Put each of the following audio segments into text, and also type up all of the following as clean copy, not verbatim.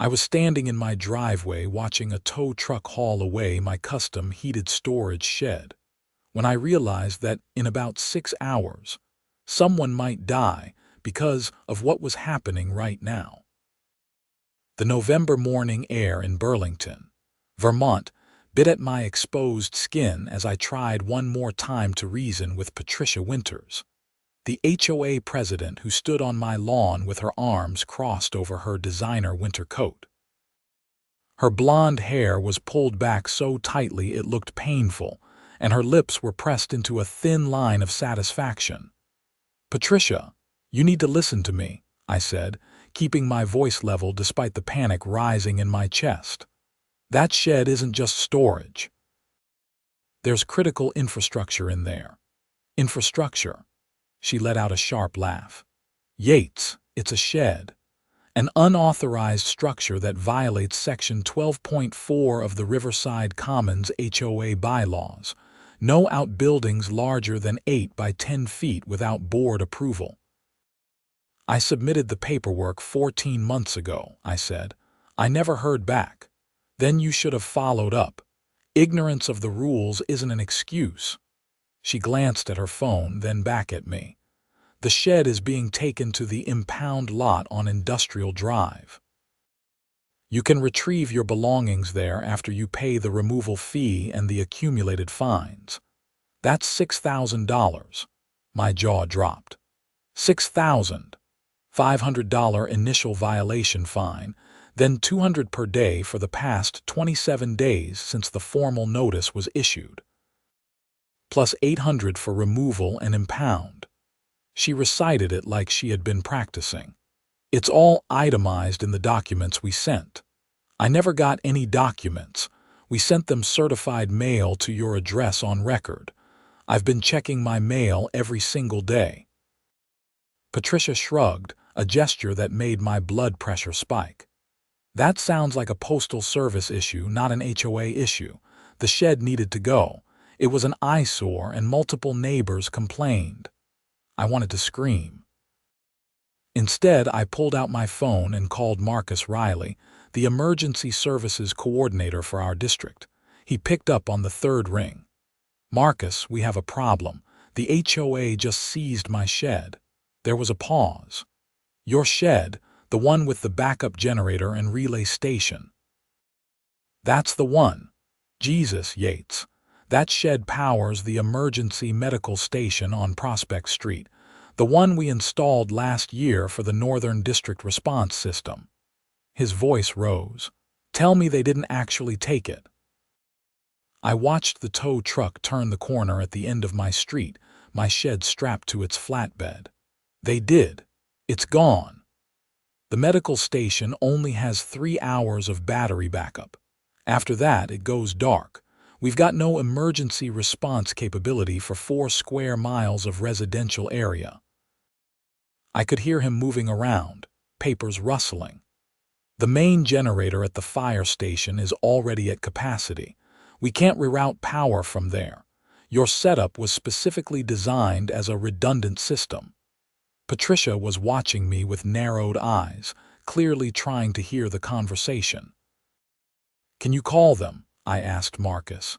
I was standing in my driveway watching a tow truck haul away my custom heated storage shed when I realized that in about 6 hours, someone might die because of what was happening right now. The November morning air in Burlington, Vermont, bit at my exposed skin as I tried one more time to reason with Patricia Winters, the HOA president who stood on my lawn with her arms crossed over her designer winter coat. Her blonde hair was pulled back so tightly it looked painful, and her lips were pressed into a thin line of satisfaction. "Patricia, you need to listen to me," I said, keeping my voice level despite the panic rising in my chest. "That shed isn't just storage. There's critical infrastructure in there." "Infrastructure?" She let out a sharp laugh. "Yates, it's a shed. An unauthorized structure that violates Section 12.4 of the Riverside Commons HOA bylaws. No outbuildings larger than 8 by 10 feet without board approval." "I submitted the paperwork 14 months ago," I said. "I never heard back." "Then you should have followed up. Ignorance of the rules isn't an excuse." She glanced at her phone, then back at me. "The shed is being taken to the impound lot on Industrial Drive. You can retrieve your belongings there after you pay the removal fee and the accumulated fines." "That's $6,000. My jaw dropped. $6,000. $500 initial violation fine, then $200 per day for the past 27 days since the formal notice was issued. Plus $800 for removal and impound." She recited it like she had been practicing. "It's all itemized in the documents we sent." "I never got any documents. We sent them certified mail to your address on record. I've been checking my mail every single day." Patricia shrugged, a gesture that made my blood pressure spike. "That sounds like a postal service issue, not an HOA issue. The shed needed to go. It was an eyesore and multiple neighbors complained." I wanted to scream. Instead, I pulled out my phone and called Marcus Riley, the emergency services coordinator for our district. He picked up on the third ring. "Marcus, we have a problem. The HOA just seized my shed." There was a pause. "Your shed, the one with the backup generator and relay station?" "That's the one." "Jesus, Yates. That shed powers the emergency medical station on Prospect Street, the one we installed last year for the Northern District Response System." His voice rose. "Tell me they didn't actually take it." I watched the tow truck turn the corner at the end of my street, my shed strapped to its flatbed. "They did. It's gone. The medical station only has 3 hours of battery backup. After that, it goes dark. We've got no emergency response capability for 4 square miles of residential area." I could hear him moving around, papers rustling. "The main generator at the fire station is already at capacity. We can't reroute power from there. Your setup was specifically designed as a redundant system." Patricia was watching me with narrowed eyes, clearly trying to hear the conversation. "Can you call them?" I asked Marcus.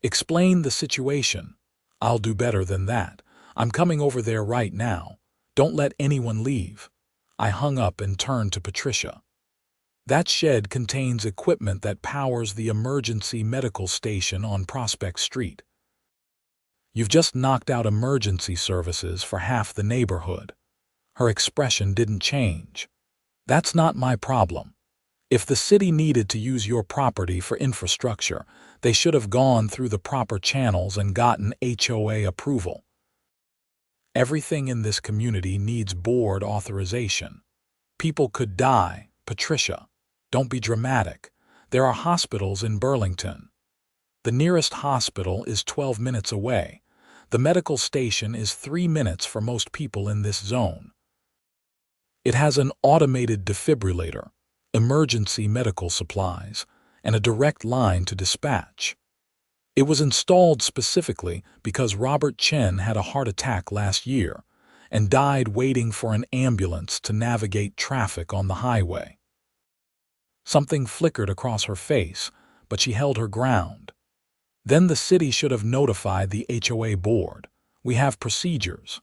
"Explain the situation." "I'll do better than that. I'm coming over there right now. Don't let anyone leave." I hung up and turned to Patricia. "That shed contains equipment that powers the emergency medical station on Prospect Street. You've just knocked out emergency services for half the neighborhood." Her expression didn't change. "That's not my problem. If the city needed to use your property for infrastructure, they should have gone through the proper channels and gotten HOA approval. Everything in this community needs board authorization. People could die." "Patricia, don't be dramatic. There are hospitals in Burlington. The nearest hospital is 12 minutes away. The medical station is 3 minutes for most people in this zone. It has an automated defibrillator, emergency medical supplies, and a direct line to dispatch. It was installed specifically because Robert Chen had a heart attack last year and died waiting for an ambulance to navigate traffic on the highway." Something flickered across her face, but she held her ground. Then the city should have notified the HOA board. We have procedures.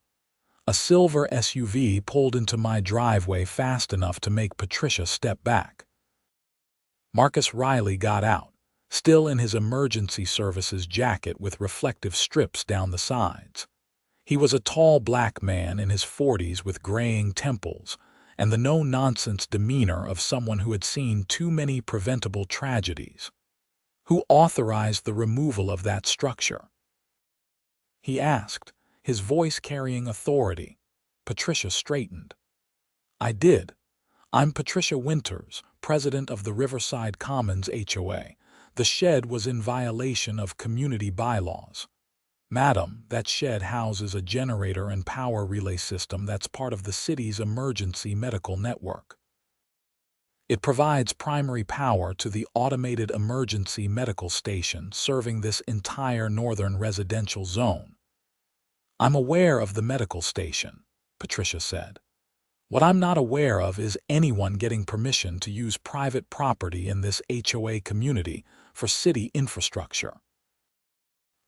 A silver SUV pulled into my driveway fast enough to make Patricia step back. Marcus Riley got out, still in his emergency services jacket with reflective strips down the sides. He was a tall black man in his 40s with graying temples and the no-nonsense demeanor of someone who had seen too many preventable tragedies. Who authorized the removal of that structure? He asked, his voice carrying authority. Patricia straightened. I did. I'm Patricia Winters, president of the Riverside Commons HOA. The shed was in violation of community bylaws. Madam, that shed houses a generator and power relay system that's part of the city's emergency medical network. It provides primary power to the automated emergency medical station serving this entire northern residential zone. I'm aware of the medical station, Patricia said. What I'm not aware of is anyone getting permission to use private property in this HOA community for city infrastructure.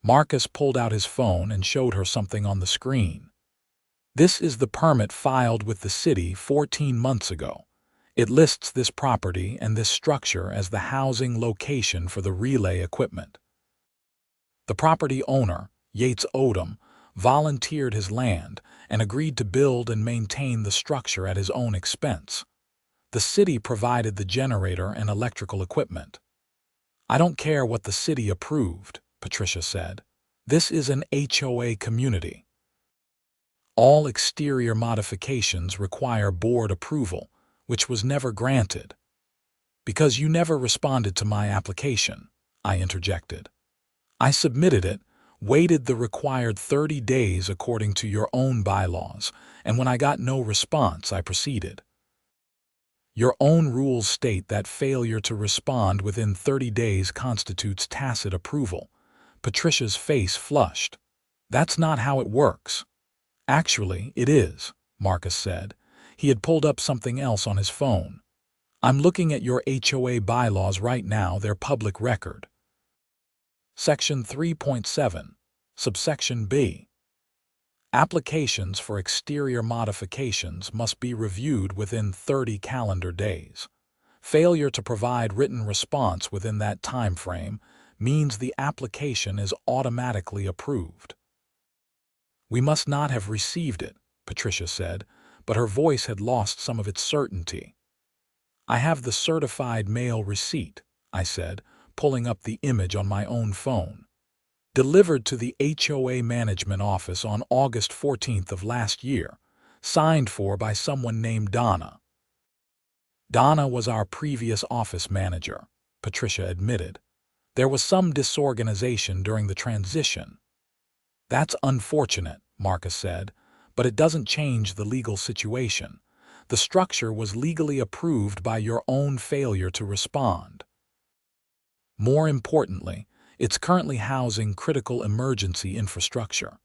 Marcus pulled out his phone and showed her something on the screen. This is the permit filed with the city 14 months ago. It lists this property and this structure as the housing location for the relay equipment. The property owner, Yates Odom, volunteered his land and agreed to build and maintain the structure at his own expense. The city provided the generator and electrical equipment. I don't care what the city approved, Patricia said. This is an HOA community. All exterior modifications require board approval, which was never granted. Because you never responded to my application, I interjected. I submitted it, waited the required 30 days according to your own bylaws, and when I got no response, I proceeded. Your own rules state that failure to respond within 30 days constitutes tacit approval. Patricia's face flushed. That's not how it works. Actually, it is, Marcus said. He had pulled up something else on his phone. I'm looking at your HOA bylaws right now, they're public record. Section 3.7, subsection B. Applications for exterior modifications must be reviewed within 30 calendar days. Failure to provide written response within that time frame means the application is automatically approved. We must not have received it, Patricia said, but her voice had lost some of its certainty. I have the certified mail receipt, I said, pulling up the image on my own phone. Delivered to the HOA management office on August 14th of last year, signed for by someone named Donna. Donna was our previous office manager, Patricia admitted. There was some disorganization during the transition. That's unfortunate, Marcus said, but it doesn't change the legal situation. The structure was legally approved by your own failure to respond. More importantly, it's currently housing critical emergency infrastructure.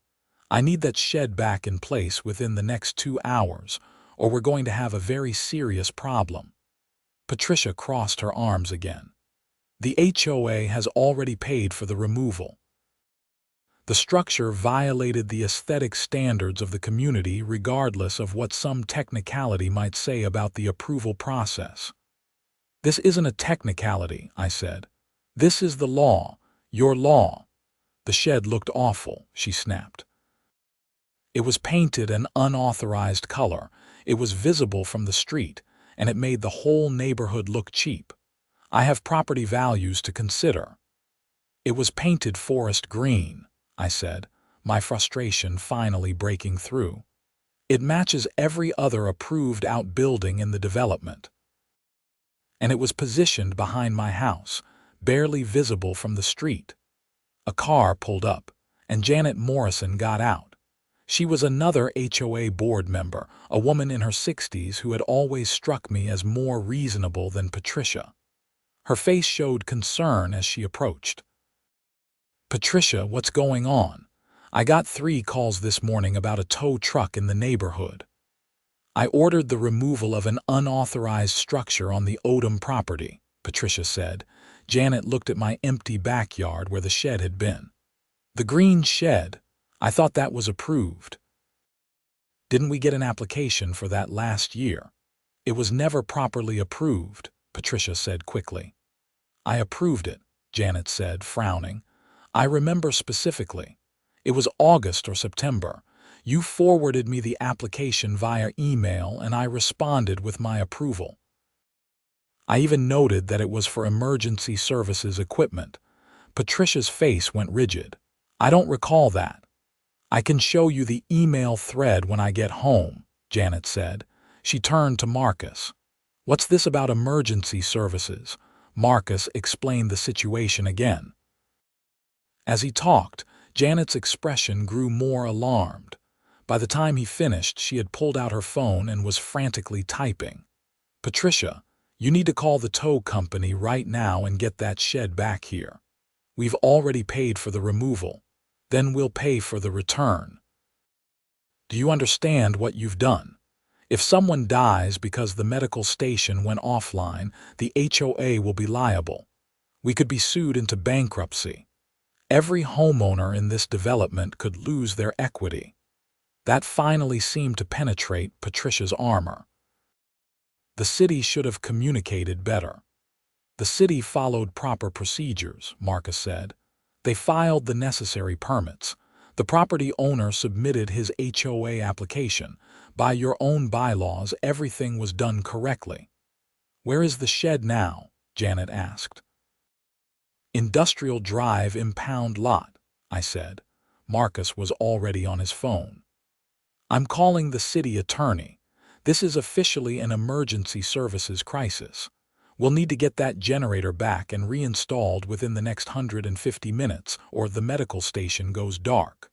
I need that shed back in place within the next 2 hours, or we're going to have a very serious problem. Patricia crossed her arms again. The HOA has already paid for the removal. The structure violated the aesthetic standards of the community regardless of what some technicality might say about the approval process. This isn't a technicality, I said. This is the law, your law. The shed looked awful, she snapped. It was painted an unauthorized color, it was visible from the street, and it made the whole neighborhood look cheap. I have property values to consider. It was painted forest green, I said, my frustration finally breaking through. It matches every other approved outbuilding in the development. And it was positioned behind my house, barely visible from the street. A car pulled up, and Janet Morrison got out. She was another HOA board member, a woman in her 60s who had always struck me as more reasonable than Patricia. Her face showed concern as she approached. Patricia, what's going on? I got 3 calls this morning about a tow truck in the neighborhood. I ordered the removal of an unauthorized structure on the Odom property. Patricia said. Janet looked at my empty backyard where the shed had been. The green shed. I thought that was approved. Didn't we get an application for that last year? It was never properly approved, Patricia said quickly. I approved it, Janet said, frowning. I remember specifically. It was August or September. You forwarded me the application via email and I responded with my approval. I even noted that it was for emergency services equipment. Patricia's face went rigid. I don't recall that. I can show you the email thread when I get home, Janet said. She turned to Marcus. What's this about emergency services? Marcus explained the situation again. As he talked, Janet's expression grew more alarmed. By the time he finished, she had pulled out her phone and was frantically typing. Patricia, you need to call the tow company right now and get that shed back here. We've already paid for the removal. Then we'll pay for the return. Do you understand what you've done? If someone dies because the medical station went offline, the HOA will be liable. We could be sued into bankruptcy. Every homeowner in this development could lose their equity. That finally seemed to penetrate Patricia's armor. The city should have communicated better. The city followed proper procedures, Marcus said. They filed the necessary permits. The property owner submitted his HOA application. By your own bylaws, everything was done correctly. Where is the shed now? Janet asked. Industrial Drive impound lot, I said. Marcus was already on his phone. I'm calling the city attorney. This is officially an emergency services crisis. We'll need to get that generator back and reinstalled within the next 150 minutes, or the medical station goes dark.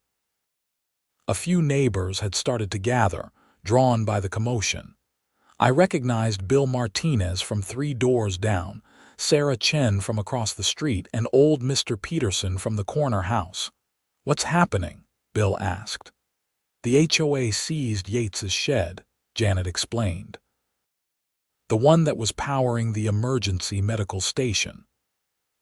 A few neighbors had started to gather, drawn by the commotion. I recognized Bill Martinez from 3 doors down, Sarah Chen from across the street, and old Mr. Peterson from the corner house. What's happening? Bill asked. The HOA seized Yates's shed, Janet explained. The one that was powering the emergency medical station.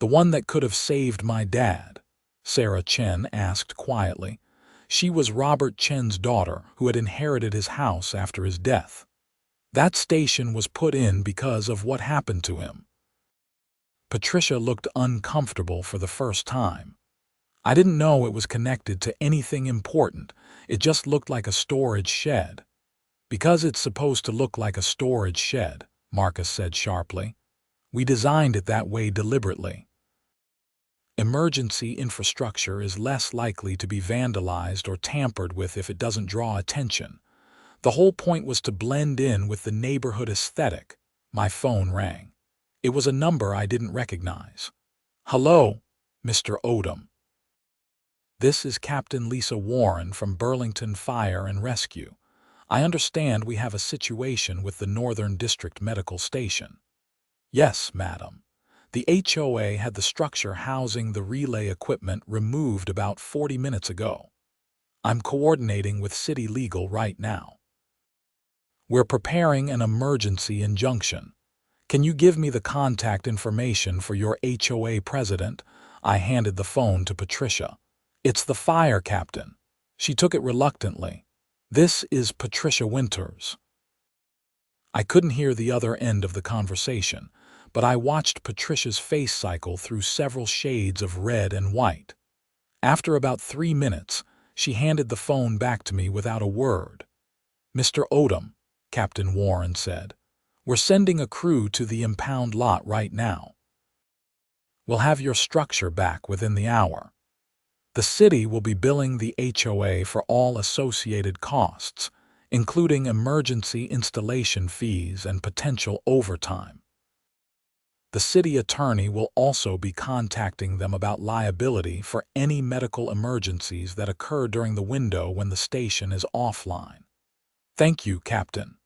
The one that could have saved my dad, Sarah Chen asked quietly. She was Robert Chen's daughter who had inherited his house after his death. That station was put in because of what happened to him. Patricia looked uncomfortable for the first time. I didn't know it was connected to anything important. It just looked like a storage shed. Because it's supposed to look like a storage shed, Marcus said sharply. We designed it that way deliberately. Emergency infrastructure is less likely to be vandalized or tampered with if it doesn't draw attention. The whole point was to blend in with the neighborhood aesthetic. My phone rang. It was a number I didn't recognize. Hello, Mr. Odom. This is Captain Lisa Warren from Burlington Fire and Rescue. I understand we have a situation with the Northern District Medical Station. Yes, madam. The HOA had the structure housing the relay equipment removed about 40 minutes ago. I'm coordinating with City Legal right now. We're preparing an emergency injunction. Can you give me the contact information for your HOA president? I handed the phone to Patricia. It's the fire captain. She took it reluctantly. This is Patricia Winters. I couldn't hear the other end of the conversation, but I watched Patricia's face cycle through several shades of red and white. After about 3 minutes, she handed the phone back to me without a word. Mr. Odom, Captain Warren said, we're sending a crew to the impound lot right now. We'll have your structure back within the hour. The city will be billing the HOA for all associated costs, including emergency installation fees and potential overtime. The city attorney will also be contacting them about liability for any medical emergencies that occur during the window when the station is offline. Thank you, Captain.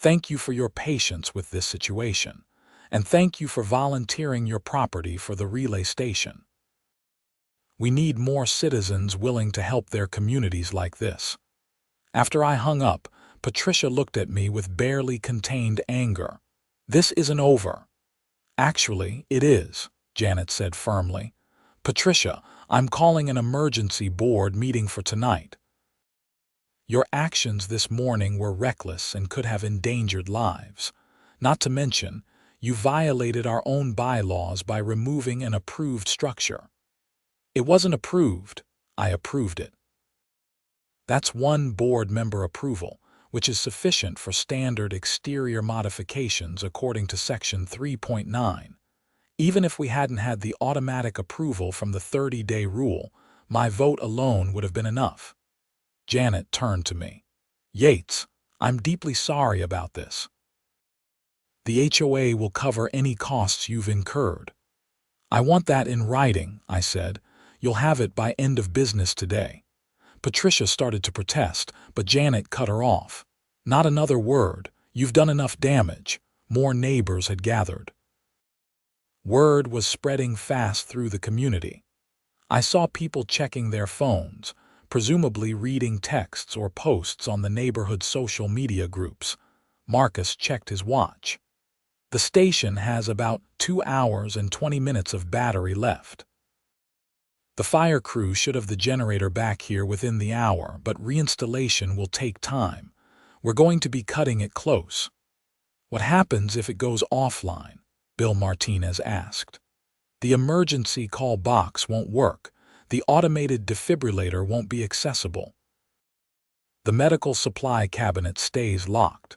Thank you for your patience with this situation, and thank you for volunteering your property for the relay station. We need more citizens willing to help their communities like this. After I hung up, Patricia looked at me with barely contained anger. This isn't over. Actually, it is, Janet said firmly. Patricia, I'm calling an emergency board meeting for tonight. Your actions this morning were reckless and could have endangered lives. Not to mention, you violated our own bylaws by removing an approved structure. It wasn't approved. I approved it. That's one board member approval, which is sufficient for standard exterior modifications according to Section 3.9. Even if we hadn't had the automatic approval from the 30-day rule, my vote alone would have been enough. Janet turned to me. Yates, I'm deeply sorry about this. The HOA will cover any costs you've incurred. I want that in writing, I said. You'll have it by end of business today. Patricia started to protest, but Janet cut her off. Not another word. You've done enough damage. More neighbors had gathered. Word was spreading fast through the community. I saw people checking their phones, presumably reading texts or posts on the neighborhood social media groups. Marcus checked his watch. The station has about 2 hours and 20 minutes of battery left. The fire crew should have the generator back here within the hour, but reinstallation will take time. We're going to be cutting it close. What happens if it goes offline? Bill Martinez asked. The emergency call box won't work. The automated defibrillator won't be accessible. The medical supply cabinet stays locked.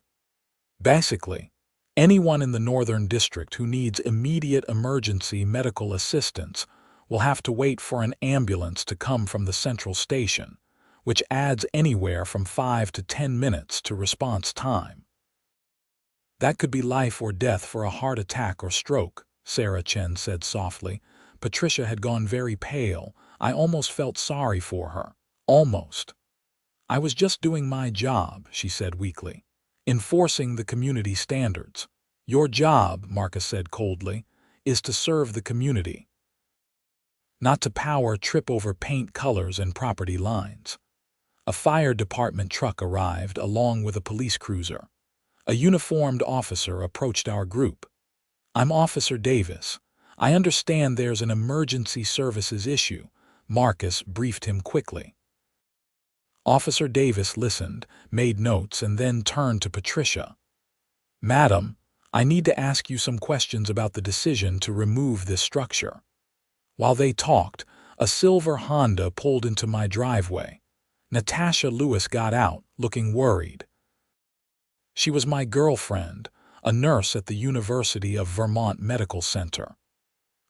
Basically, anyone in the Northern District who needs immediate emergency medical assistance will have to wait for an ambulance to come from the central station, which adds anywhere from 5 to 10 minutes to response time. That could be life or death for a heart attack or stroke, Sarah Chen said softly. Patricia had gone very pale. I almost felt sorry for her. Almost. I was just doing my job, she said weakly. Enforcing the community standards. Your job, Marcus said coldly, is to serve the community. Not to power trip over paint colors and property lines. A fire department truck arrived along with a police cruiser. A uniformed officer approached our group. I'm Officer Davis. I understand there's an emergency services issue, Marcus briefed him quickly. Officer Davis listened, made notes, and then turned to Patricia. Madam, I need to ask you some questions about the decision to remove this structure. While they talked, a silver Honda pulled into my driveway. Natasha Lewis got out, looking worried. She was my girlfriend, a nurse at the University of Vermont Medical Center.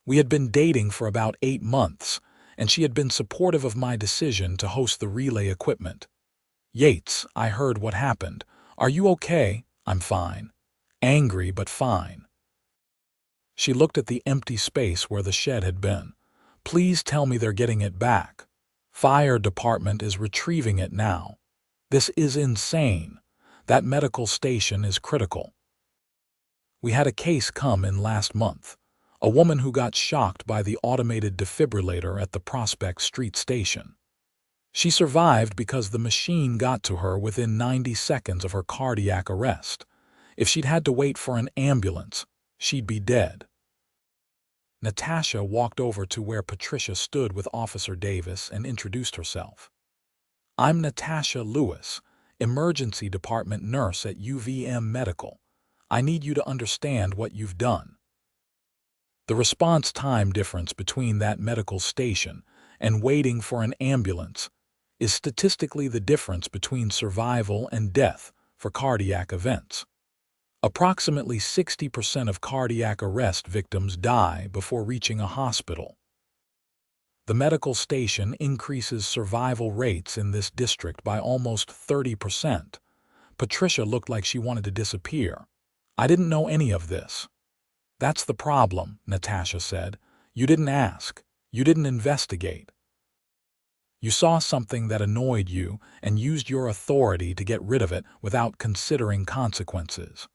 We had been dating for about 8 months, and she had been supportive of my decision to host the relay equipment. Yates, I heard what happened. Are you okay? I'm fine. Angry, but fine. She looked at the empty space where the shed had been. Please tell me they're getting it back. Fire department is retrieving it now. This is insane. That medical station is critical. We had a case come in last month. A woman who got shocked by the automated defibrillator at the Prospect Street station. She survived because the machine got to her within 90 seconds of her cardiac arrest. If she'd had to wait for an ambulance, she'd be dead. Natasha walked over to where Patricia stood with Officer Davis and introduced herself. I'm Natasha Lewis, emergency department nurse at UVM Medical. I need you to understand what you've done. The response time difference between that medical station and waiting for an ambulance is statistically the difference between survival and death for cardiac events. Approximately 60% of cardiac arrest victims die before reaching a hospital. The medical station increases survival rates in this district by almost 30%. Patricia looked like she wanted to disappear. I didn't know any of this. That's the problem, Natasha said. You didn't ask. You didn't investigate. You saw something that annoyed you and used your authority to get rid of it without considering consequences.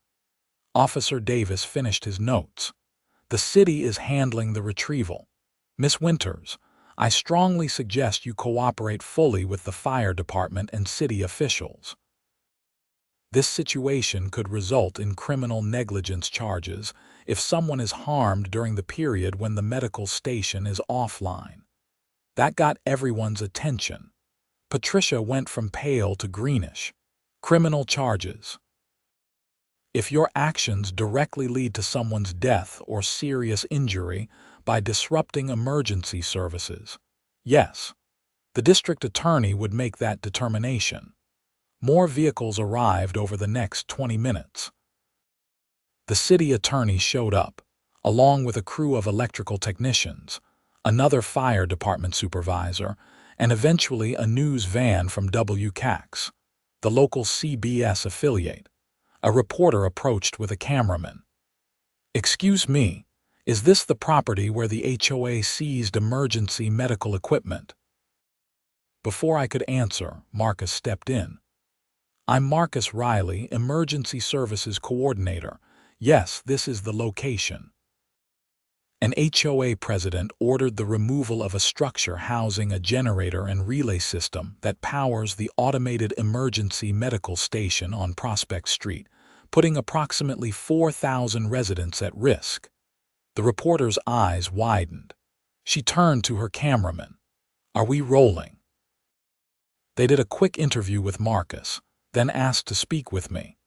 Officer Davis finished his notes. The city is handling the retrieval. Miss Winters, I strongly suggest you cooperate fully with the fire department and city officials. This situation could result in criminal negligence charges if someone is harmed during the period when the medical station is offline. That got everyone's attention. Patricia went from pale to greenish. Criminal charges. If your actions directly lead to someone's death or serious injury by disrupting emergency services, yes, the district attorney would make that determination. More vehicles arrived over the next 20 minutes. The city attorney showed up, along with a crew of electrical technicians, another fire department supervisor, and eventually a news van from WCAX, the local CBS affiliate. A reporter approached with a cameraman. "Excuse me, is this the property where the HOA seized emergency medical equipment?" Before I could answer, Marcus stepped in. "I'm Marcus Riley, Emergency Services Coordinator. Yes, this is the location." An HOA president ordered the removal of a structure housing a generator and relay system that powers the automated emergency medical station on Prospect Street, putting approximately 4,000 residents at risk. The reporter's eyes widened. She turned to her cameraman. "Are we rolling?" They did a quick interview with Marcus, then asked to speak with me.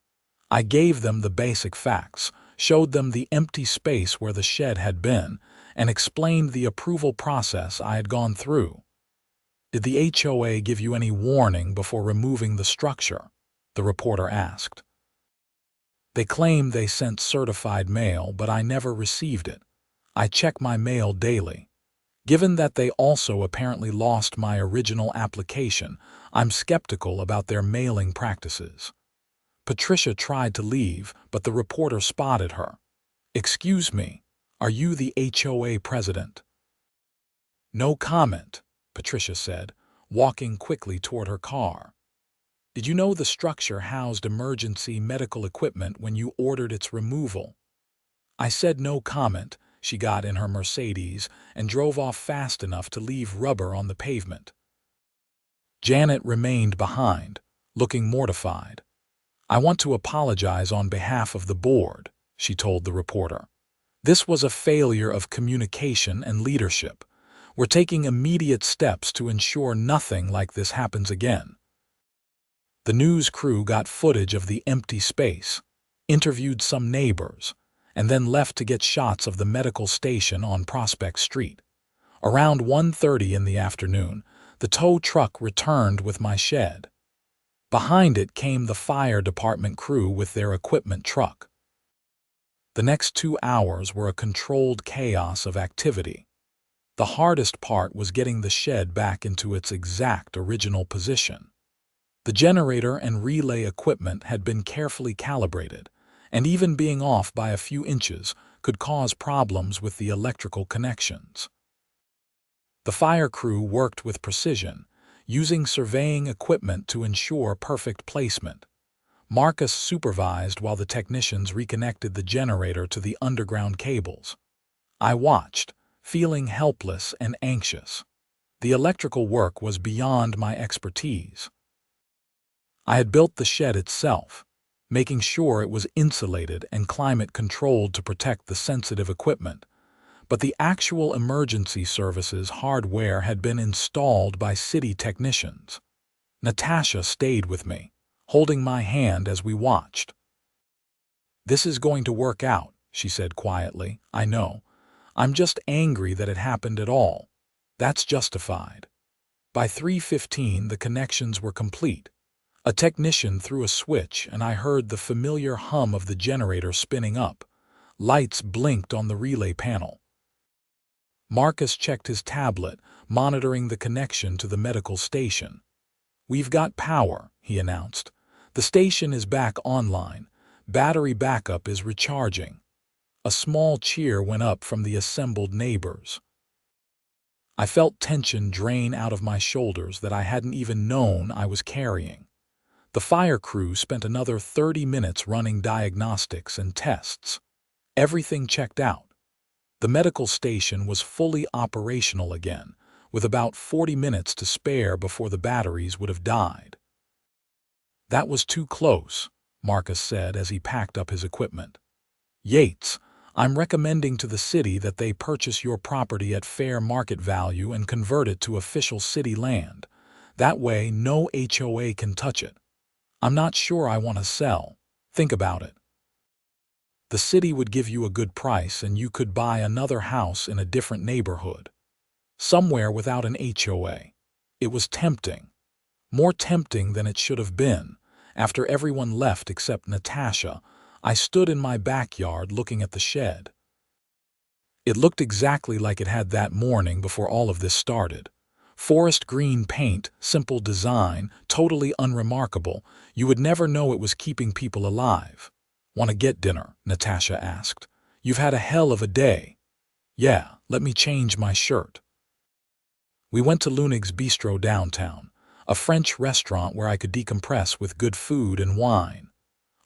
I gave them the basic facts, showed them the empty space where the shed had been, and explained the approval process I had gone through. "Did the HOA give you any warning before removing the structure?" the reporter asked. "They claim they sent certified mail, but I never received it. I check my mail daily. Given that they also apparently lost my original application, I'm skeptical about their mailing practices." Patricia tried to leave, but the reporter spotted her. "Excuse me, are you the HOA president?" "No comment," Patricia said, walking quickly toward her car. "Did you know the structure housed emergency medical equipment when you ordered its removal?" I said no comment. She got in her Mercedes and drove off fast enough to leave rubber on the pavement. Janet remained behind, looking mortified. "I want to apologize on behalf of the board," she told the reporter. "This was a failure of communication and leadership. We're taking immediate steps to ensure nothing like this happens again." The news crew got footage of the empty space, interviewed some neighbors, and then left to get shots of the medical station on Prospect Street. Around 1:30 in the afternoon, the tow truck returned with my shed. Behind it came the fire department crew with their equipment truck. The next 2 hours were a controlled chaos of activity. The hardest part was getting the shed back into its exact original position. The generator and relay equipment had been carefully calibrated, and even being off by a few inches could cause problems with the electrical connections. The fire crew worked with precision, using surveying equipment to ensure perfect placement. Marcus supervised while the technicians reconnected the generator to the underground cables. I watched, feeling helpless and anxious. The electrical work was beyond my expertise. I had built the shed itself, making sure it was insulated and climate-controlled to protect the sensitive equipment. But the actual emergency services hardware had been installed by city technicians. Natasha stayed with me, holding my hand as we watched. "This is going to work out," she said quietly. "I know. I'm just angry that it happened at all. That's justified." By 3:15, the connections were complete. A technician threw a switch, and I heard the familiar hum of the generator spinning up. Lights blinked on the relay panel. Marcus checked his tablet, monitoring the connection to the medical station. "We've got power," he announced. "The station is back online. Battery backup is recharging." A small cheer went up from the assembled neighbors. I felt tension drain out of my shoulders that I hadn't even known I was carrying. The fire crew spent another 30 minutes running diagnostics and tests. Everything checked out. The medical station was fully operational again, with about 40 minutes to spare before the batteries would have died. "That was too close," Marcus said as he packed up his equipment. "Yates, I'm recommending to the city that they purchase your property at fair market value and convert it to official city land. That way, no HOA can touch it. I'm not sure I want to sell. Think about it. The city would give you a good price and you could buy another house in a different neighborhood, somewhere without an HOA. It was tempting. More tempting than it should have been. After everyone left except Natasha, I stood in my backyard looking at the shed. It looked exactly like it had that morning before all of this started. Forest green paint, simple design, totally unremarkable. You would never know it was keeping people alive. "Want to get dinner?" Natasha asked. "You've had a hell of a day." "Yeah, let me change my shirt." We went to Lunig's Bistro downtown, a French restaurant where I could decompress with good food and wine.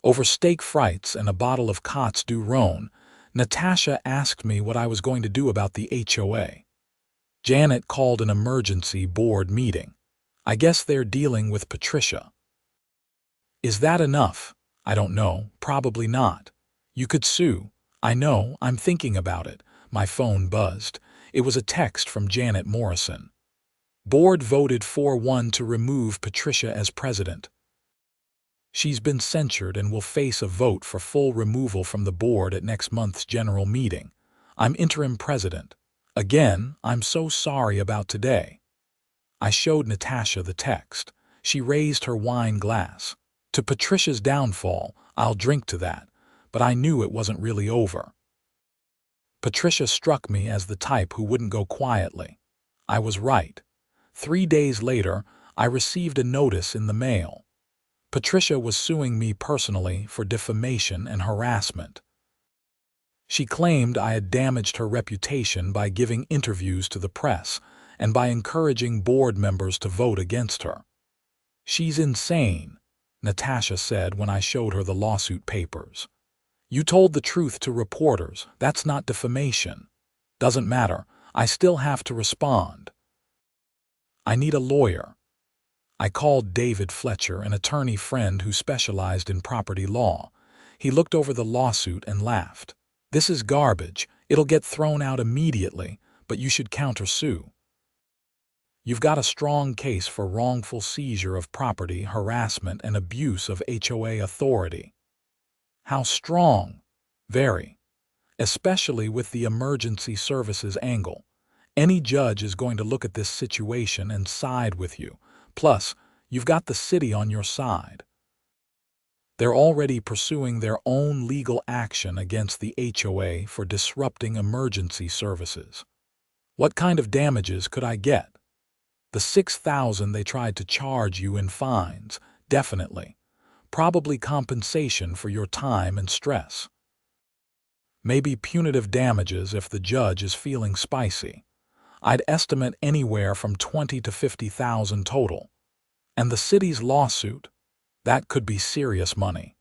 Over steak frites and a bottle of Côtes du Rhône, Natasha asked me what I was going to do about the HOA. Janet called an emergency board meeting. I guess they're dealing with Patricia. Is that enough? I don't know, probably not. You could sue. I know, I'm thinking about it. My phone buzzed. It was a text from Janet Morrison. Board voted 4-1 to remove Patricia as president. She's been censured and will face a vote for full removal from the board at next month's general meeting. I'm interim president. Again, I'm so sorry about today. I showed Natasha the text. She raised her wine glass. To Patricia's downfall, I'll drink to that, but I knew it wasn't really over. Patricia struck me as the type who wouldn't go quietly. I was right. 3 days later, I received a notice in the mail. Patricia was suing me personally for defamation and harassment. She claimed I had damaged her reputation by giving interviews to the press and by encouraging board members to vote against her. "She's insane," Natasha said when I showed her the lawsuit papers. "You told the truth to reporters. That's not defamation." "Doesn't matter. I still have to respond." "I need a lawyer." I called David Fletcher, an attorney friend who specialized in property law. He looked over the lawsuit and laughed. "This is garbage. It'll get thrown out immediately, but you should countersue. You've got a strong case for wrongful seizure of property, harassment, and abuse of HOA authority." "How strong?" "Very. Especially with the emergency services angle. Any judge is going to look at this situation and side with you. Plus, you've got the city on your side. They're already pursuing their own legal action against the HOA for disrupting emergency services. What kind of damages could I get? The $6,000 they tried to charge you in fines, definitely. Probably compensation for your time and stress. Maybe punitive damages if the judge is feeling spicy. I'd estimate anywhere from $20,000 to $50,000 total. And the city's lawsuit? That could be serious money.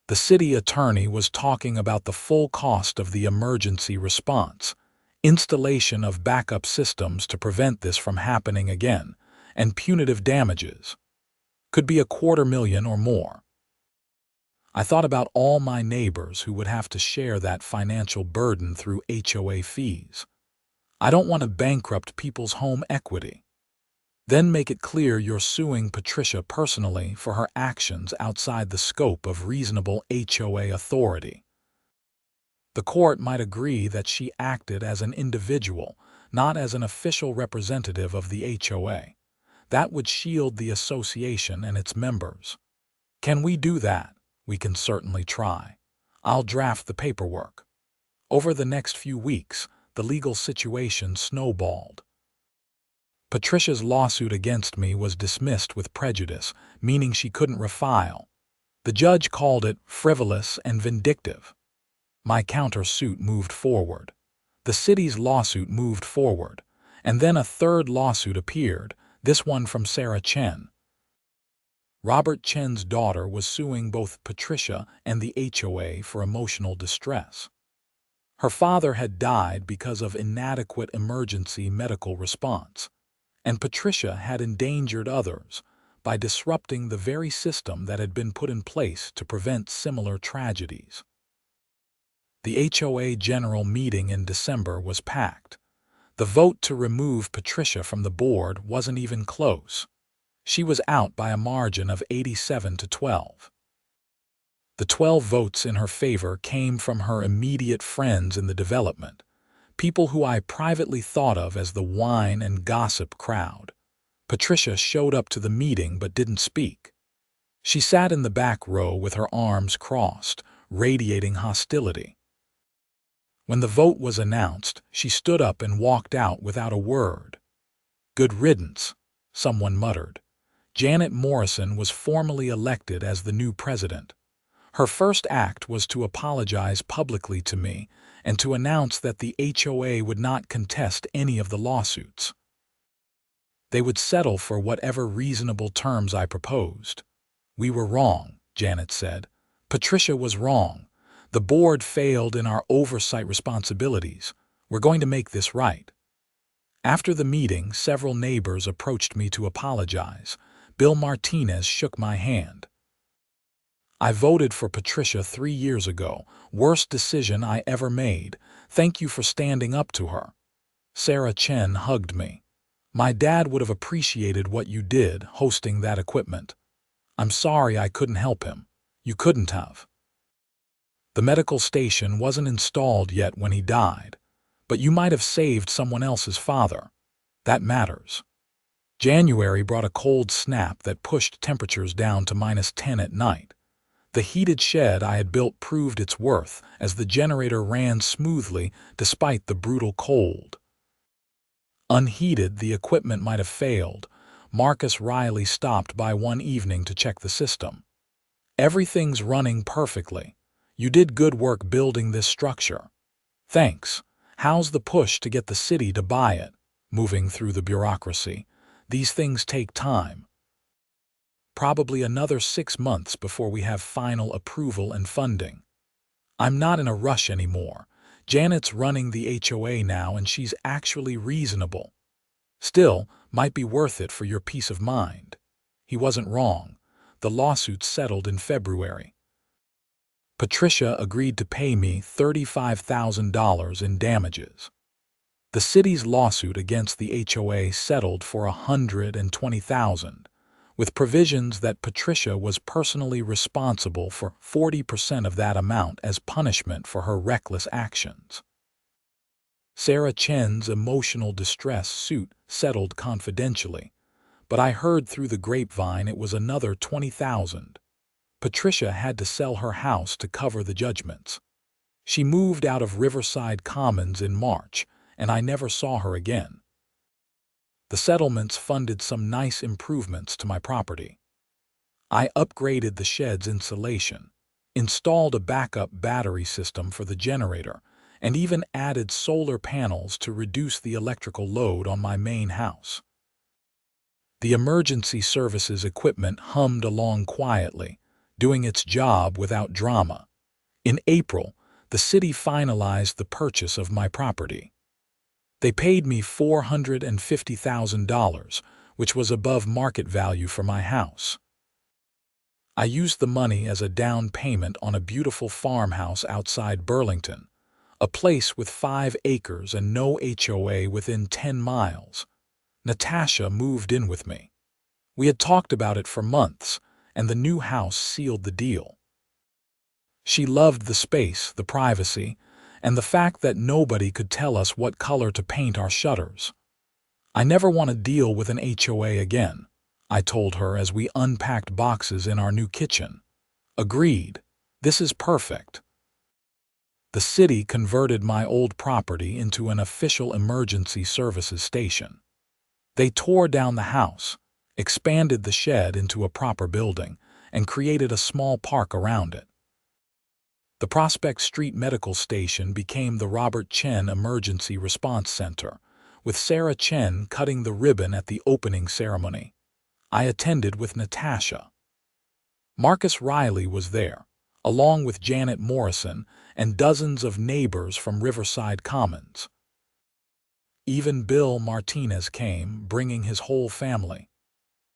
The city attorney was talking about the full cost of the emergency response, installation of backup systems to prevent this from happening again, and punitive damages. Could be $250,000 or more. I thought about all my neighbors who would have to share that financial burden through HOA fees. I don't want to bankrupt people's home equity. Then make it clear you're suing Patricia personally for her actions outside the scope of reasonable HOA authority. The court might agree that she acted as an individual, not as an official representative of the HOA. That would shield the association and its members. Can we do that? We can certainly try. I'll draft the paperwork. Over the next few weeks, the legal situation snowballed. Patricia's lawsuit against me was dismissed with prejudice, meaning she couldn't refile. The judge called it frivolous and vindictive. My countersuit moved forward. The city's lawsuit moved forward. And then a third lawsuit appeared, this one from Sarah Chen. Robert Chen's daughter was suing both Patricia and the HOA for emotional distress. Her father had died because of inadequate emergency medical response, and Patricia had endangered others by disrupting the very system that had been put in place to prevent similar tragedies. The HOA general meeting in December was packed. The vote to remove Patricia from the board wasn't even close. She was out by a margin of 87 to 12. The 12 votes in her favor came from her immediate friends in the development, people who I privately thought of as the wine and gossip crowd. Patricia showed up to the meeting but didn't speak. She sat in the back row with her arms crossed, radiating hostility. When the vote was announced, she stood up and walked out without a word. "Good riddance," someone muttered. Janet Morrison was formally elected as the new president. Her first act was to apologize publicly to me and to announce that the HOA would not contest any of the lawsuits. They would settle for whatever reasonable terms I proposed. "We were wrong," Janet said. "Patricia was wrong. The board failed in our oversight responsibilities. We're going to make this right." After the meeting, several neighbors approached me to apologize. Bill Martinez shook my hand. "I voted for Patricia 3 years ago. Worst decision I ever made. Thank you for standing up to her." Sarah Chen hugged me. "My dad would have appreciated what you did, hosting that equipment. I'm sorry I couldn't help him. You couldn't have." The medical station wasn't installed yet when he died, but you might have saved someone else's father. That matters. January brought a cold snap that pushed temperatures down to -10 at night. The heated shed I had built proved its worth as the generator ran smoothly despite the brutal cold. Unheated, the equipment might have failed. Marcus Riley stopped by one evening to check the system. "Everything's running perfectly. You did good work building this structure." "Thanks. How's the push to get the city to buy it?" "Moving through the bureaucracy. These things take time. Probably another 6 months before we have final approval and funding." "I'm not in a rush anymore. Janet's running the HOA now and she's actually reasonable. Still, might be worth it for your peace of mind." He wasn't wrong. The lawsuit settled in February. Patricia agreed to pay me $35,000 in damages. The city's lawsuit against the HOA settled for $120,000, with provisions that Patricia was personally responsible for 40% of that amount as punishment for her reckless actions. Sarah Chen's emotional distress suit settled confidentially, but I heard through the grapevine it was another $20,000. Patricia had to sell her house to cover the judgments. She moved out of Riverside Commons in March, and I never saw her again. The settlements funded some nice improvements to my property. I upgraded the shed's insulation, installed a backup battery system for the generator, and even added solar panels to reduce the electrical load on my main house. The emergency services equipment hummed along quietly, doing its job without drama. In April, the city finalized the purchase of my property. They paid me $450,000, which was above market value for my house. I used the money as a down payment on a beautiful farmhouse outside Burlington, a place with 5 acres and no HOA within 10 miles. Natasha moved in with me. We had talked about it for months, and the new house sealed the deal. She loved the space, the privacy, and the fact that nobody could tell us what color to paint our shutters. "I never want to deal with an HOA again," I told her as we unpacked boxes in our new kitchen. "Agreed. This is perfect." The city converted my old property into an official emergency services station. They tore down the house, expanded the shed into a proper building, and created a small park around it. The Prospect Street Medical Station became the Robert Chen Emergency Response Center, with Sarah Chen cutting the ribbon at the opening ceremony. I attended with Natasha. Marcus Riley was there, along with Janet Morrison and dozens of neighbors from Riverside Commons. Even Bill Martinez came, bringing his whole family.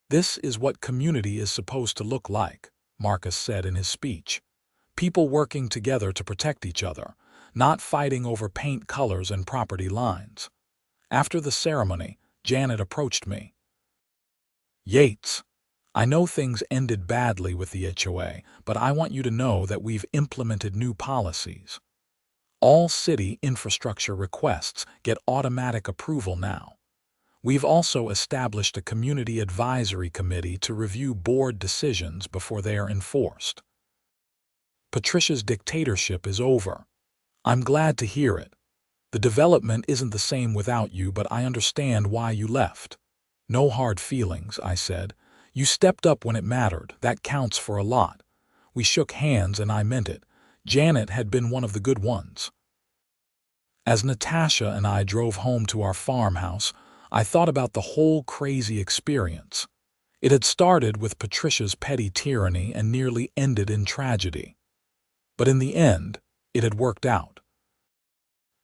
"This is what community is supposed to look like," Marcus said in his speech. "People working together to protect each other, not fighting over paint colors and property lines. After the ceremony, Janet approached me. "Yates, I know things ended badly with the HOA, but I want you to know that we've implemented new policies. All city infrastructure requests get automatic approval now. We've also established a community advisory committee to review board decisions before they are enforced. Patricia's dictatorship is over. I'm glad to hear it. The development isn't the same without you, but I understand why you left." "No hard feelings," I said. "You stepped up when it mattered. That counts for a lot." We shook hands and I meant it. Janet had been one of the good ones. As Natasha and I drove home to our farmhouse, I thought about the whole crazy experience. It had started with Patricia's petty tyranny and nearly ended in tragedy. But in the end, it had worked out.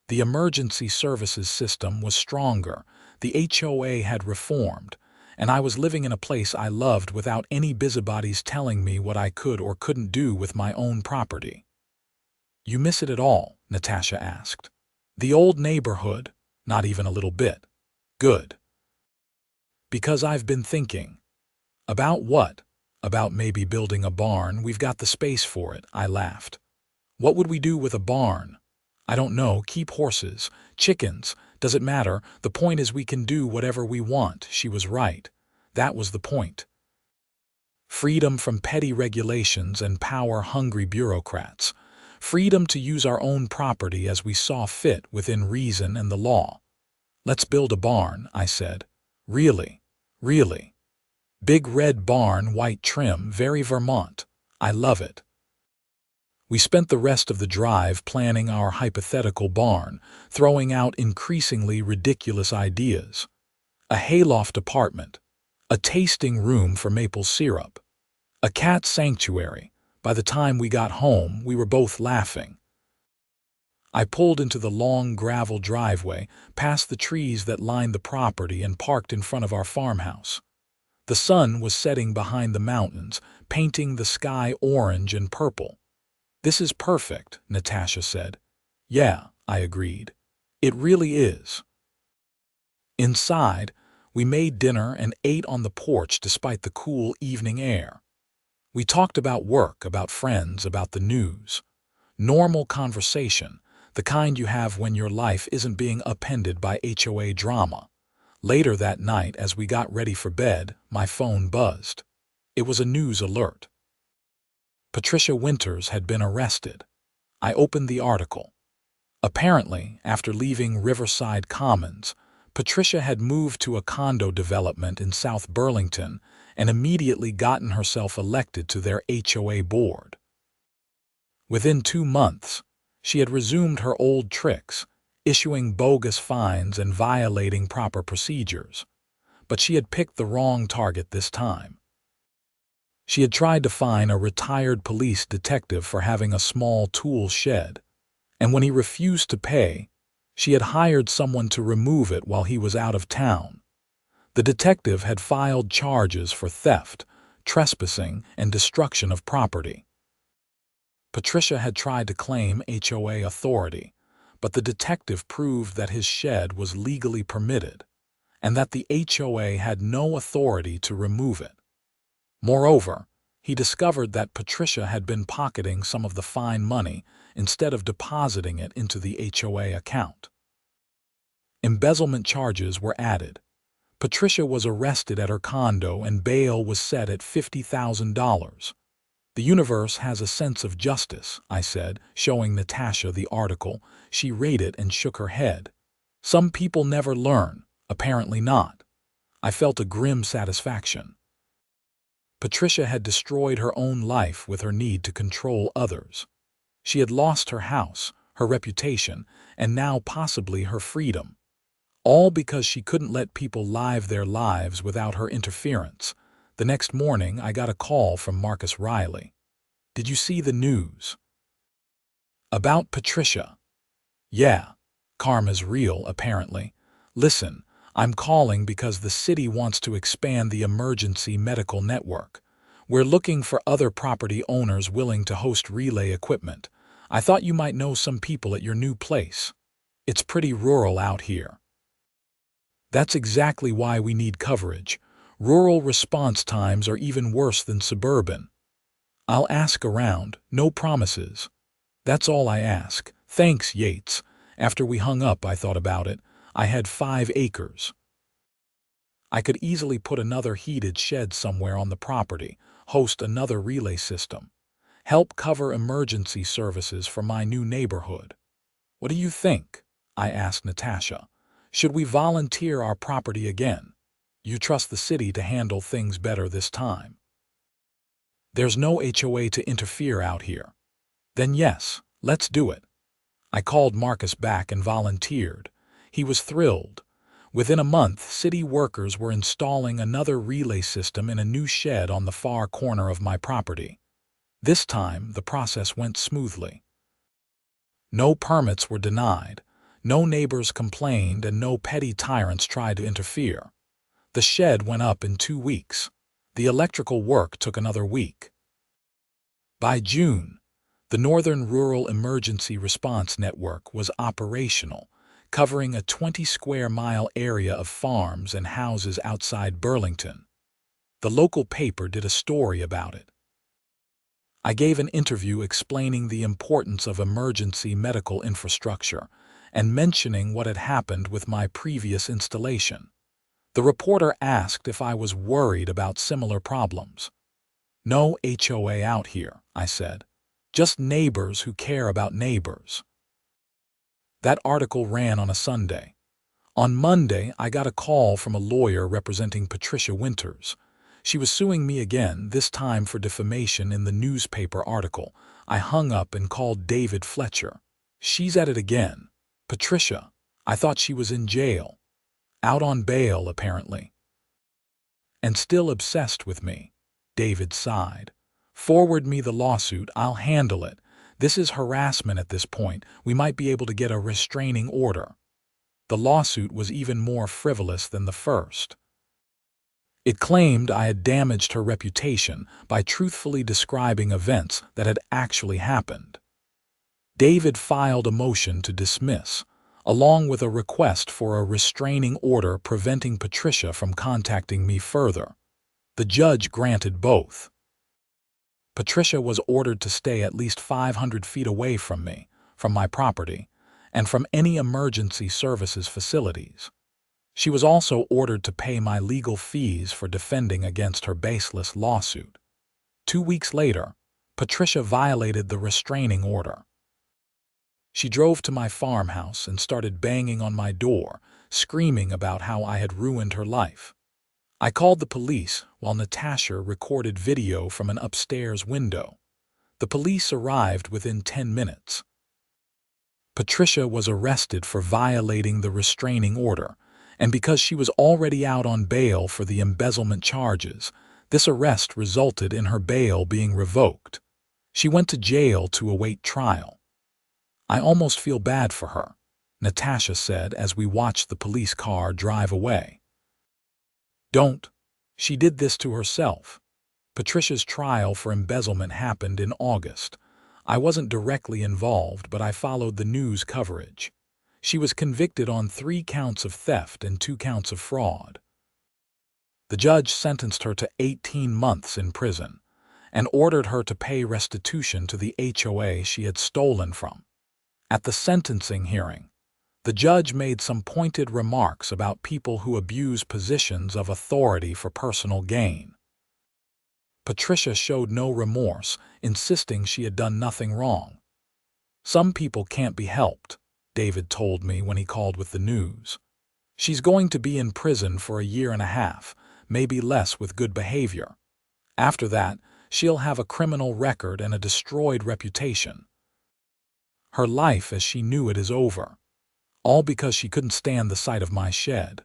The emergency services system was stronger, the HOA had reformed, and I was living in a place I loved without any busybodies telling me what I could or couldn't do with my own property. "You miss it at all?" Natasha asked. "The old neighborhood?" "Not even a little bit." "Good. Because I've been thinking." "About what?" "About maybe building a barn. We've got the space for it," I laughed. "What would we do with a barn?" "I don't know. Keep horses, chickens. Does it matter? The point is we can do whatever we want." She was right. That was the point. Freedom from petty regulations and power-hungry bureaucrats. Freedom to use our own property as we saw fit within reason and the law. "Let's build a barn," I said. "Really? Really? Big red barn, white trim, very Vermont. I love it." We spent the rest of the drive planning our hypothetical barn, throwing out increasingly ridiculous ideas. A hayloft apartment, a tasting room for maple syrup, a cat sanctuary. By the time we got home, we were both laughing. I pulled into the long gravel driveway, past the trees that lined the property, and parked in front of our farmhouse. The sun was setting behind the mountains, painting the sky orange and purple. "This is perfect," Natasha said. "Yeah," I agreed. "It really is." Inside, we made dinner and ate on the porch despite the cool evening air. We talked about work, about friends, about the news. Normal conversation, the kind you have when your life isn't being upended by HOA drama. Later that night, as we got ready for bed, my phone buzzed. It was a news alert. Patricia Winters had been arrested. I opened the article. Apparently, after leaving Riverside Commons, Patricia had moved to a condo development in South Burlington and immediately gotten herself elected to their HOA board. Within 2 months, she had resumed her old tricks, issuing bogus fines and violating proper procedures. But she had picked the wrong target this time. She had tried to fine a retired police detective for having a small tool shed, and when he refused to pay, she had hired someone to remove it while he was out of town. The detective had filed charges for theft, trespassing, and destruction of property. Patricia had tried to claim HOA authority, but the detective proved that his shed was legally permitted, and that the HOA had no authority to remove it. Moreover, he discovered that Patricia had been pocketing some of the fine money instead of depositing it into the HOA account. Embezzlement charges were added. Patricia was arrested at her condo and bail was set at $50,000. "The universe has a sense of justice," I said, showing Natasha the article. She read it and shook her head. "Some people never learn, apparently not." I felt a grim satisfaction. Patricia had destroyed her own life with her need to control others. She had lost her house, her reputation, and now possibly her freedom. All because she couldn't let people live their lives without her interference. The next morning, I got a call from Marcus Riley. "Did you see the news?" "About Patricia?" "Yeah. Karma's real, apparently. Listen, I'm calling because the city wants to expand the emergency medical network. We're looking for other property owners willing to host relay equipment. I thought you might know some people at your new place. It's pretty rural out here." That's exactly why we need coverage. Rural response times are even worse than suburban. I'll ask around, no promises. That's all I ask. Thanks, Yates. After we hung up, I thought about it. I had 5 acres. I could easily put another heated shed somewhere on the property, host another relay system, help cover emergency services for my new neighborhood. What do you think? I asked Natasha. Should we volunteer our property again? You trust the city to handle things better this time. There's no HOA to interfere out here. Then yes, let's do it. I called Marcus back and volunteered. He was thrilled. Within a month, city workers were installing another relay system in a new shed on the far corner of my property. This time, the process went smoothly. No permits were denied, no neighbors complained, and no petty tyrants tried to interfere. The shed went up in 2 weeks. The electrical work took another week. By June, the Northern Rural Emergency Response Network was operational, covering a 20-square-mile area of farms and houses outside Burlington. The local paper did a story about it. I gave an interview explaining the importance of emergency medical infrastructure and mentioning what had happened with my previous installation. The reporter asked if I was worried about similar problems. No HOA out here, I said. Just neighbors who care about neighbors. That article ran on a Sunday. On Monday, I got a call from a lawyer representing Patricia Winters. She was suing me again, this time for defamation in the newspaper article. I hung up and called David Fletcher. She's at it again. Patricia, I thought she was in jail. Out on bail, apparently. And still obsessed with me. David sighed. Forward me the lawsuit, I'll handle it. This is harassment at this point. We might be able to get a restraining order. The lawsuit was even more frivolous than the first. It claimed I had damaged her reputation by truthfully describing events that had actually happened. David filed a motion to dismiss, along with a request for a restraining order preventing Patricia from contacting me further. The judge granted both. Patricia was ordered to stay at least 500 feet away from me, from my property, and from any emergency services facilities. She was also ordered to pay my legal fees for defending against her baseless lawsuit. 2 weeks later, Patricia violated the restraining order. She drove to my farmhouse and started banging on my door, screaming about how I had ruined her life. I called the police while Natasha recorded video from an upstairs window. The police arrived within 10 minutes. Patricia was arrested for violating the restraining order, and because she was already out on bail for the embezzlement charges, this arrest resulted in her bail being revoked. She went to jail to await trial. I almost feel bad for her, Natasha said as we watched the police car drive away. Don't. She did this to herself. Patricia's trial for embezzlement happened in August. I wasn't directly involved, but I followed the news coverage. She was convicted on 3 counts of theft and 2 counts of fraud. The judge sentenced her to 18 months in prison and ordered her to pay restitution to the HOA she had stolen from. At the sentencing hearing, the judge made some pointed remarks about people who abuse positions of authority for personal gain. Patricia showed no remorse, insisting she had done nothing wrong. Some people can't be helped, David told me when he called with the news. She's going to be in prison for 1.5 years, maybe less with good behavior. After that, she'll have a criminal record and a destroyed reputation. Her life as she knew it is over. All because she couldn't stand the sight of my shed.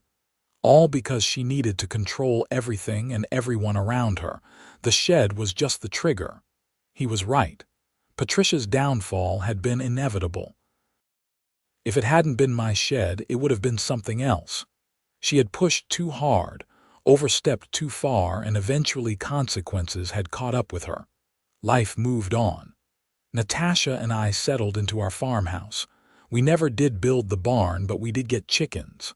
All because she needed to control everything and everyone around her. The shed was just the trigger. He was right. Patricia's downfall had been inevitable. If it hadn't been my shed, it would have been something else. She had pushed too hard, overstepped too far, and eventually consequences had caught up with her. Life moved on. Natasha and I settled into our farmhouse. We never did build the barn, but we did get chickens.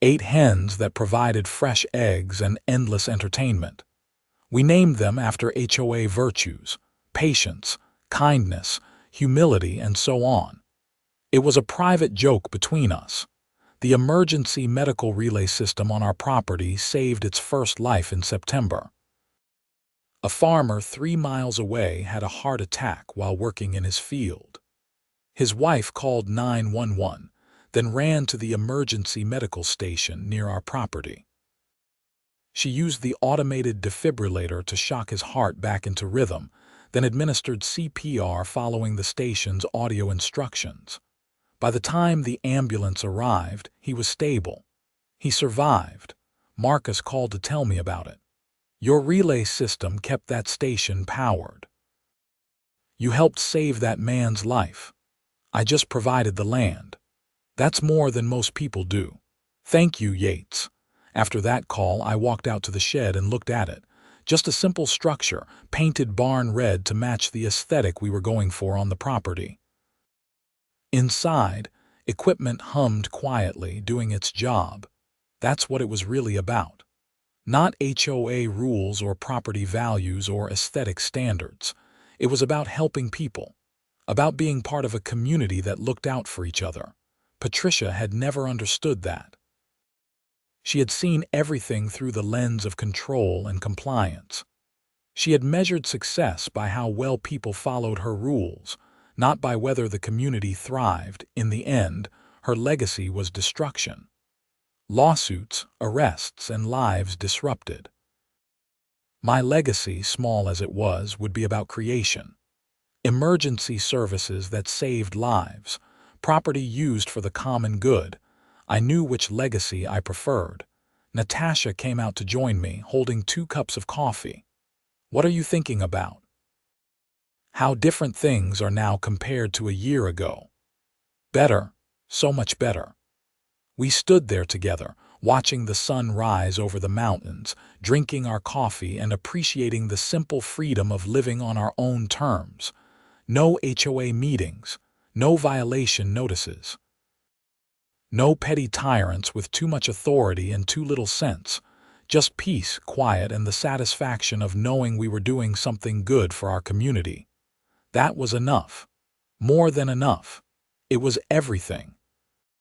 8 hens that provided fresh eggs and endless entertainment. We named them after HOA virtues: patience, kindness, humility, and so on. It was a private joke between us. The emergency medical relay system on our property saved its first life in September. A farmer 3 miles away had a heart attack while working in his field. His wife called 911, then ran to the emergency medical station near our property. She used the automated defibrillator to shock his heart back into rhythm, then administered CPR following the station's audio instructions. By the time the ambulance arrived, he was stable. He survived. Marcus called to tell me about it. Your relay system kept that station powered. You helped save that man's life. I just provided the land. That's more than most people do. Thank you, Yates. After that call, I walked out to the shed and looked at it. Just a simple structure, painted barn red to match the aesthetic we were going for on the property. Inside, equipment hummed quietly, doing its job. That's what it was really about. Not HOA rules or property values or aesthetic standards. It was about helping people, about being part of a community that looked out for each other. Patricia had never understood that. She had seen everything through the lens of control and compliance. She had measured success by how well people followed her rules, not by whether the community thrived. In the end, her legacy was destruction. Lawsuits, arrests, and lives disrupted. My legacy, small as it was, would be about creation. Emergency services that saved lives, property used for the common good. I knew which legacy I preferred. Natasha came out to join me, holding 2 cups of coffee. What are you thinking about? How different things are now compared to a year ago. Better, so much better. We stood there together, watching the sun rise over the mountains, drinking our coffee and appreciating the simple freedom of living on our own terms. No HOA meetings, no violation notices. No petty tyrants with too much authority and too little sense. Just peace, quiet, and the satisfaction of knowing we were doing something good for our community. That was enough. More than enough. It was everything.